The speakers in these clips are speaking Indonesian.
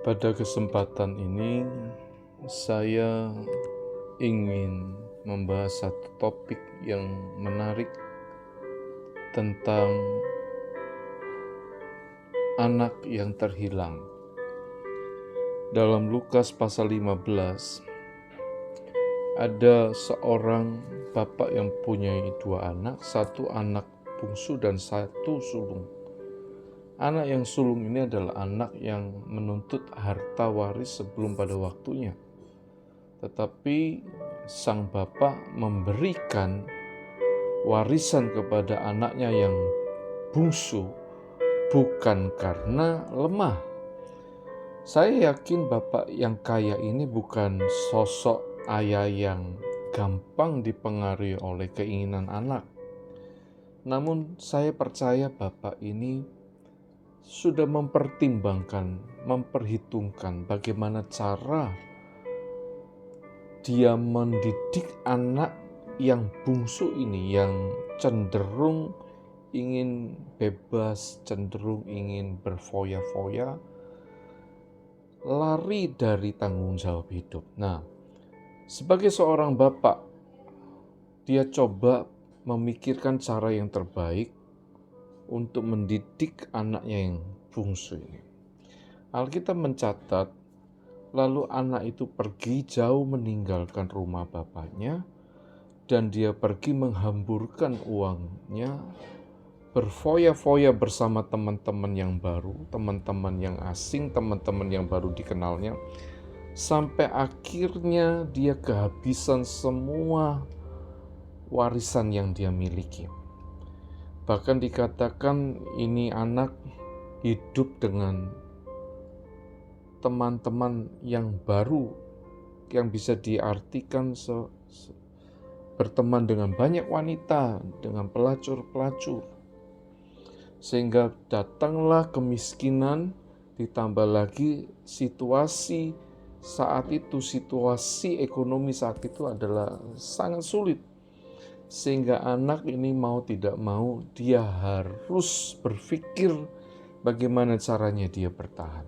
Pada kesempatan ini, saya ingin membahas satu topik yang menarik tentang anak yang terhilang. Dalam Lukas pasal 15, ada seorang bapak yang punya dua anak, satu anak bungsu dan satu sulung. Anak yang sulung ini adalah anak yang menuntut harta waris sebelum pada waktunya. Tetapi sang bapak memberikan warisan kepada anaknya yang bungsu bukan karena lemah. Saya yakin bapak yang kaya ini bukan sosok ayah yang gampang dipengaruhi oleh keinginan anak. Namun saya percaya bapak ini sudah memperhitungkan bagaimana cara dia mendidik anak yang bungsu ini, yang cenderung ingin bebas, cenderung ingin berfoya-foya, lari dari tanggung jawab hidup. Nah, sebagai seorang bapak, dia coba memikirkan cara yang terbaik untuk mendidik anaknya yang bungsu ini. Alkitab mencatat, lalu anak itu pergi jauh meninggalkan rumah bapaknya, dan dia pergi menghamburkan uangnya, berfoya-foya bersama teman-teman yang baru, teman-teman yang asing, teman-teman yang baru dikenalnya, sampai akhirnya dia kehabisan semua warisan yang dia miliki. Bahkan dikatakan ini anak hidup dengan teman-teman yang baru, yang bisa diartikan berteman dengan banyak wanita, dengan pelacur-pelacur. Sehingga datanglah kemiskinan, ditambah lagi situasi ekonomi saat itu adalah sangat sulit. Sehingga anak ini mau tidak mau, dia harus berpikir bagaimana caranya dia bertahan.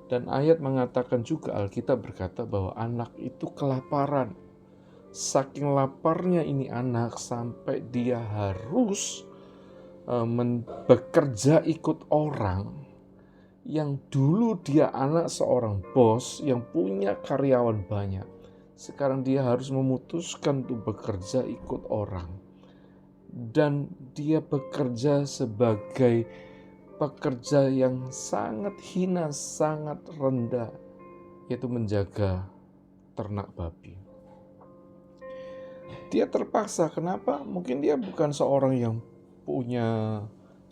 Dan ayat mengatakan juga, Alkitab berkata bahwa anak itu kelaparan. Saking laparnya ini anak sampai dia harus bekerja ikut orang yang dulu dia anak seorang bos yang punya karyawan banyak. Sekarang dia harus memutuskan untuk bekerja ikut orang. Dan dia bekerja sebagai pekerja yang sangat hina, sangat rendah, yaitu menjaga ternak babi. Dia terpaksa, kenapa? Mungkin dia bukan seorang yang punya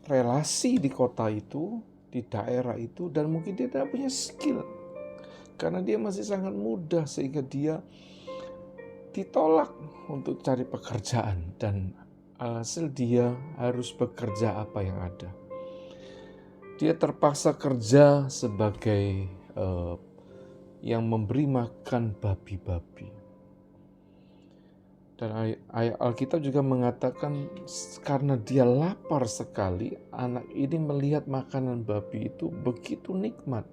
relasi di kota itu, di daerah itu, dan mungkin dia tidak punya skill. Karena dia masih sangat muda sehingga dia ditolak untuk cari pekerjaan, dan alhasil dia harus bekerja apa yang ada. Dia terpaksa kerja sebagai yang memberi makan babi-babi. Dan ayat Alkitab juga mengatakan karena dia lapar sekali, anak ini melihat makanan babi itu begitu nikmat.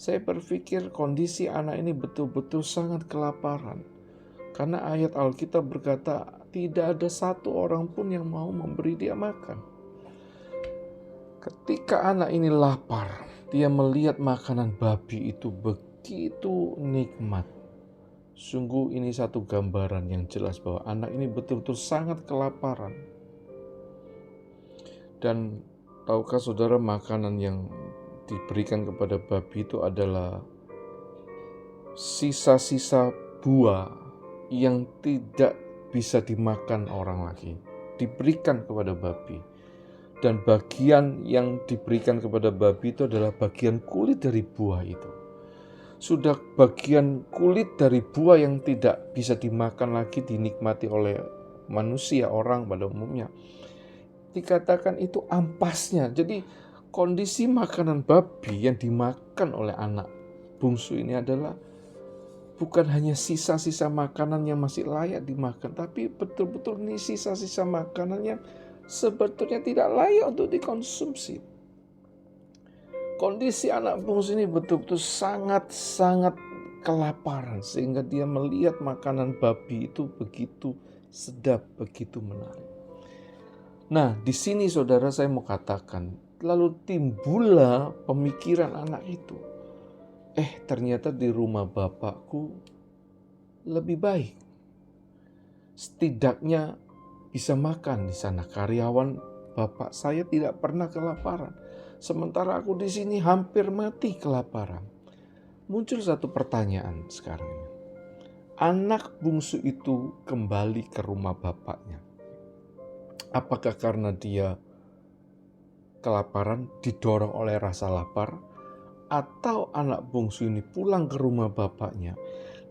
Saya berpikir kondisi anak ini betul-betul sangat kelaparan. Karena ayat Alkitab berkata tidak ada satu orang pun yang mau memberi dia makan. Ketika anak ini lapar, dia melihat makanan babi itu begitu nikmat. Sungguh ini satu gambaran yang jelas bahwa anak ini betul-betul sangat kelaparan. Dan tahukah saudara, makanan yang diberikan kepada babi itu adalah sisa-sisa buah yang tidak bisa dimakan orang lagi, diberikan kepada babi. Dan bagian yang diberikan kepada babi itu adalah bagian kulit dari buah itu. Sudah bagian kulit dari buah yang tidak bisa dimakan lagi, dinikmati oleh manusia, orang pada umumnya. Dikatakan itu ampasnya. Jadi kondisi makanan babi yang dimakan oleh anak bungsu ini adalah bukan hanya sisa-sisa makanan yang masih layak dimakan, tapi betul-betul ini sisa-sisa makanan yang sebetulnya tidak layak untuk dikonsumsi. Kondisi anak bungsu ini betul-betul sangat-sangat kelaparan, sehingga dia melihat makanan babi itu begitu sedap, begitu menarik. Nah, di sini saudara saya mau katakan, lalu timbullah pemikiran anak itu. Ternyata di rumah bapakku lebih baik. Setidaknya bisa makan di sana. Karyawan bapak saya tidak pernah kelaparan. Sementara aku di sini hampir mati kelaparan. Muncul satu pertanyaan sekarang. Anak bungsu itu kembali ke rumah bapaknya. Apakah karena dia kelaparan, didorong oleh rasa lapar, atau anak bungsu ini pulang ke rumah bapaknya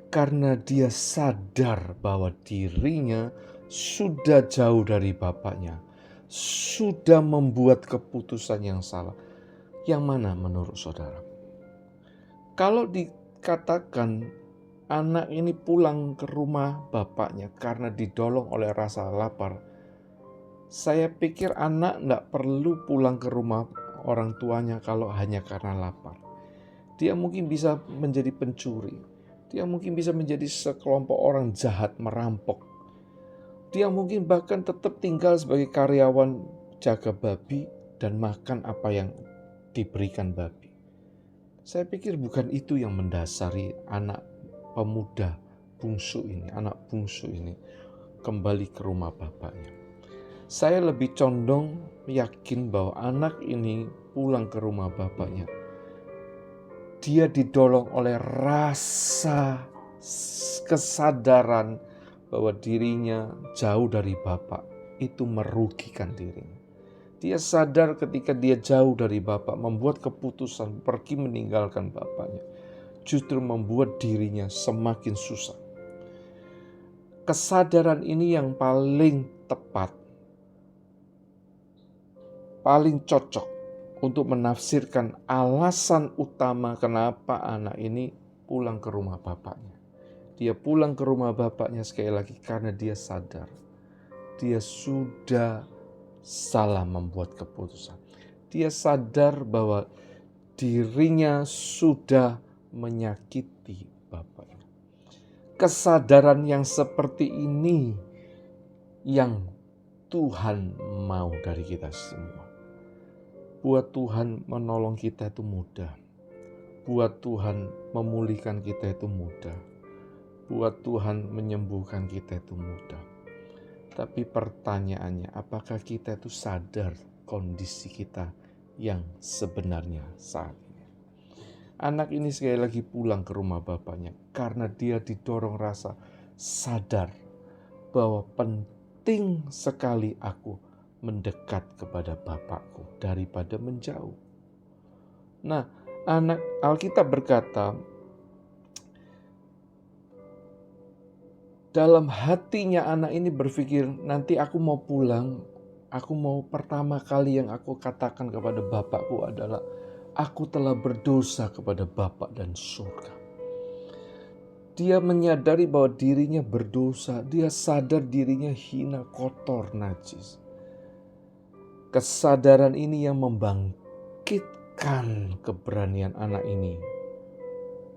karena dia sadar bahwa dirinya sudah jauh dari bapaknya, sudah membuat keputusan yang salah? Yang mana menurut saudara? Kalau dikatakan anak ini pulang ke rumah bapaknya karena didorong oleh rasa lapar, saya pikir anak tidak perlu pulang ke rumah orang tuanya kalau hanya karena lapar. Dia mungkin bisa menjadi pencuri. Dia mungkin bisa menjadi sekelompok orang jahat merampok. Dia mungkin bahkan tetap tinggal sebagai karyawan jaga babi dan makan apa yang diberikan babi. Saya pikir bukan itu yang mendasari anak pemuda bungsu ini, anak bungsu ini kembali ke rumah bapaknya. Saya lebih condong yakin bahwa anak ini pulang ke rumah bapaknya. Dia didorong oleh rasa kesadaran bahwa dirinya jauh dari bapak. Itu merugikan dirinya. Dia sadar ketika dia jauh dari bapak, membuat keputusan pergi meninggalkan bapaknya, justru membuat dirinya semakin susah. Kesadaran ini yang paling tepat, paling cocok untuk menafsirkan alasan utama kenapa anak ini pulang ke rumah bapaknya. Dia pulang ke rumah bapaknya sekali lagi karena dia sadar dia sudah salah membuat keputusan. Dia sadar bahwa dirinya sudah menyakiti bapaknya. Kesadaran yang seperti ini yang Tuhan mau dari kita semua. Buat Tuhan menolong kita itu mudah. Buat Tuhan memulihkan kita itu mudah. Buat Tuhan menyembuhkan kita itu mudah. Tapi pertanyaannya, apakah kita itu sadar kondisi kita yang sebenarnya saat ini? Anak ini sekali lagi pulang ke rumah bapaknya karena dia didorong rasa sadar bahwa penting sekali aku mendekat kepada Bapakku daripada menjauh. Nah, anak Alkitab berkata, dalam hatinya anak ini berpikir, nanti aku mau pulang, aku mau pertama kali yang aku katakan kepada Bapakku adalah, aku telah berdosa kepada Bapak dan surga. Dia menyadari bahwa dirinya berdosa, dia sadar dirinya hina, kotor, najis. Kesadaran ini yang membangkitkan keberanian anak ini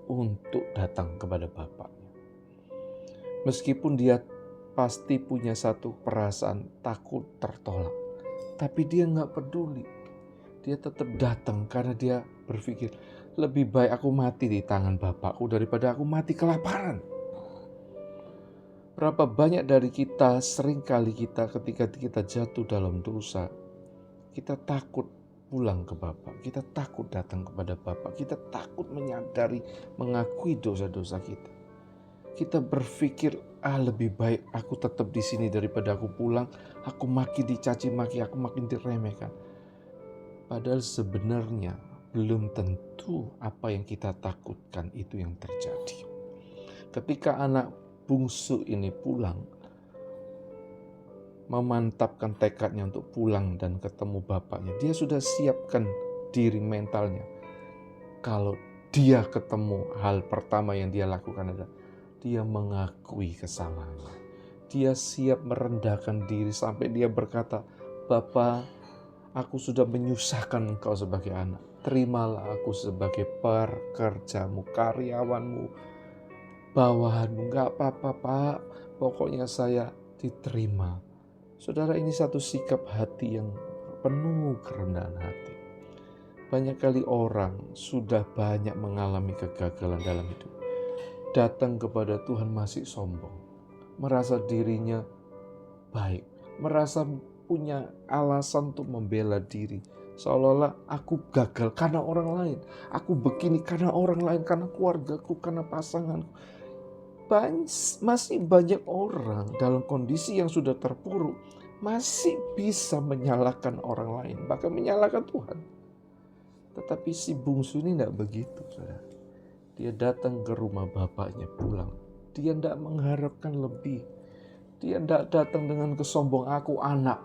untuk datang kepada bapaknya. Meskipun dia pasti punya satu perasaan takut tertolak, tapi dia gak peduli. Dia tetap datang karena dia berpikir, lebih baik aku mati di tangan bapakku daripada aku mati kelaparan. Berapa banyak dari kita, seringkali kita ketika kita jatuh dalam dosa, kita takut pulang ke Bapa, kita takut datang kepada Bapa, kita takut menyadari, mengakui dosa-dosa kita. Kita berpikir, lebih baik aku tetap di sini daripada aku pulang, aku makin dicaci maki, aku makin diremehkan. Padahal sebenarnya belum tentu apa yang kita takutkan itu yang terjadi. Ketika anak bungsu ini pulang, memantapkan tekadnya untuk pulang dan ketemu bapaknya. Dia sudah siapkan diri mentalnya. Kalau dia ketemu, hal pertama yang dia lakukan adalah dia mengakui kesalahannya. Dia siap merendahkan diri sampai dia berkata, Bapa, aku sudah menyusahkan engkau sebagai anak. terimalah aku sebagai pekerjamu, karyawanmu, bawahanmu. Gak apa-apa Pak, pokoknya saya diterima. Saudara, ini satu sikap hati yang penuh kerendahan hati. Banyak kali orang sudah banyak mengalami kegagalan dalam hidup. Datang kepada Tuhan masih sombong, merasa dirinya baik, merasa punya alasan untuk membela diri. Seolah-olah aku gagal karena orang lain, aku begini karena orang lain, karena keluargaku, karena pasanganku. Masih banyak orang dalam kondisi yang sudah terpuruk masih bisa menyalahkan orang lain, bahkan menyalahkan Tuhan. Tetapi si bungsu ini tidak begitu, saudara. Dia datang ke rumah bapaknya pulang. Dia tidak mengharapkan lebih. Dia tidak datang dengan kesombong, aku anak,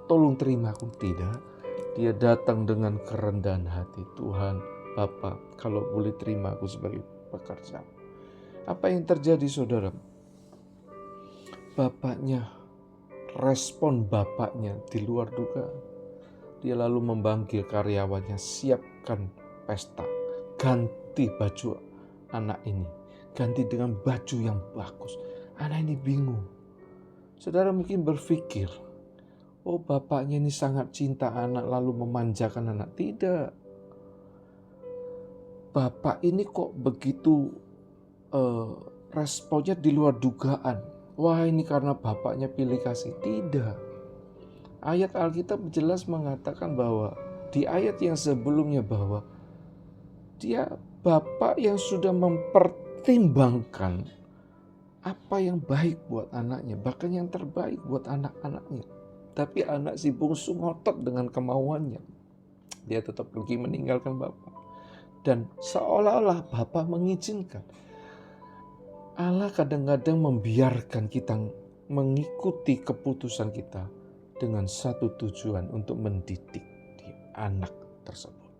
tolong terima aku. Tidak. Dia datang dengan kerendahan hati. Tuhan, Bapak, kalau boleh terima aku sebagai pekerja. Apa yang terjadi, saudara? Respon bapaknya di luar dugaan. Dia lalu memanggil karyawannya, siapkan pesta. Ganti baju anak ini. Ganti dengan baju yang bagus. Anak ini bingung. Saudara mungkin berpikir, oh bapaknya ini sangat cinta anak lalu memanjakan anak. Tidak. Bapak ini kok begitu responnya di luar dugaan. Wah, ini karena bapaknya pilih kasih. Tidak. Ayat Alkitab jelas mengatakan bahwa di ayat yang sebelumnya bahwa dia bapak yang sudah mempertimbangkan apa yang baik buat anaknya, bahkan yang terbaik buat anak-anaknya. Tapi anak si bungsu ngotot dengan kemauannya. Dia tetap pergi meninggalkan bapak. Dan seolah-olah bapak mengizinkan. Allah kadang-kadang membiarkan kita mengikuti keputusan kita dengan satu tujuan untuk mendidik di anak tersebut.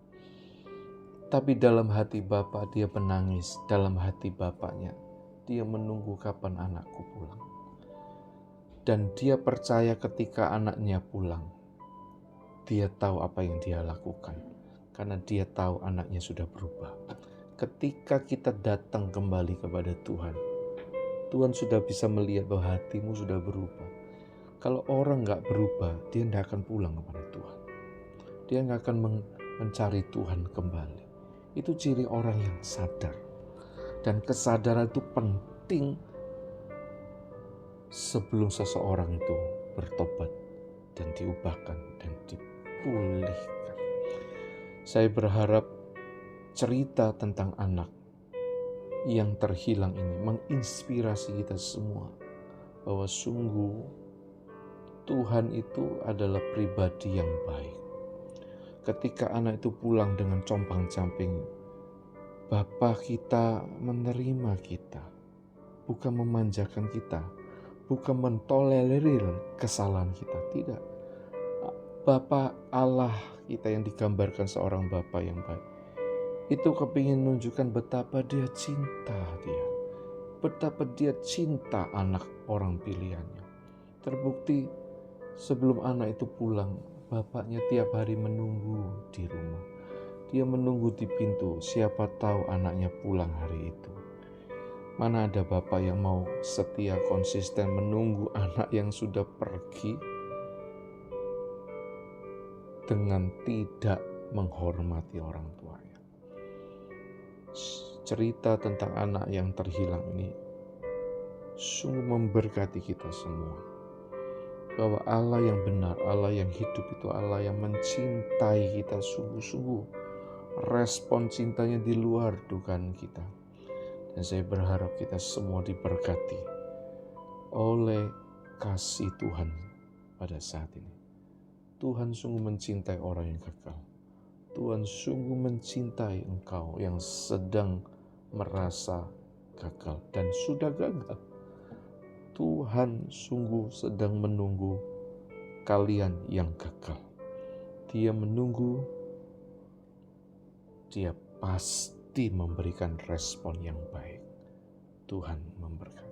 Tapi dalam hati Bapa dia menangis, dalam hati bapaknya dia menunggu kapan anakku pulang. Dan dia percaya ketika anaknya pulang, dia tahu apa yang dia lakukan. Karena dia tahu anaknya sudah berubah. Ketika kita datang kembali kepada Tuhan, Tuhan sudah bisa melihat bahwa hatimu sudah berubah. Kalau orang gak berubah, dia tidak akan pulang kepada Tuhan. Dia gak akan mencari Tuhan kembali. Itu ciri orang yang sadar. Dan kesadaran itu penting sebelum seseorang itu bertobat dan diubahkan dan dipulihkan. Saya berharap cerita tentang anak yang terhilang ini menginspirasi kita semua bahwa sungguh Tuhan itu adalah pribadi yang baik. Ketika anak itu pulang dengan compang-camping, Bapa kita menerima kita, bukan memanjakan kita, bukan mentolerir kesalahan kita, tidak. Bapa Allah kita yang digambarkan seorang Bapa yang baik, itu kepingin menunjukkan betapa dia cinta dia, betapa dia cinta anak orang pilihannya. Terbukti sebelum anak itu pulang, bapaknya tiap hari menunggu di rumah. Dia menunggu di pintu, siapa tahu anaknya pulang hari itu. Mana ada bapak yang mau setia konsisten menunggu anak yang sudah pergi dengan tidak menghormati orang tuanya. Cerita tentang anak yang terhilang ini sungguh memberkati kita semua. Bahwa Allah yang benar, Allah yang hidup itu Allah yang mencintai kita sungguh-sungguh. Respon cintanya di luar dugaan kita. Dan saya berharap kita semua diberkati oleh kasih Tuhan pada saat ini. Tuhan sungguh mencintai orang yang gagal. Tuhan sungguh mencintai engkau yang sedang merasa gagal dan sudah gagal. Tuhan sungguh sedang menunggu kalian yang gagal. Dia menunggu, dia pasti memberikan respon yang baik. Tuhan memberkati.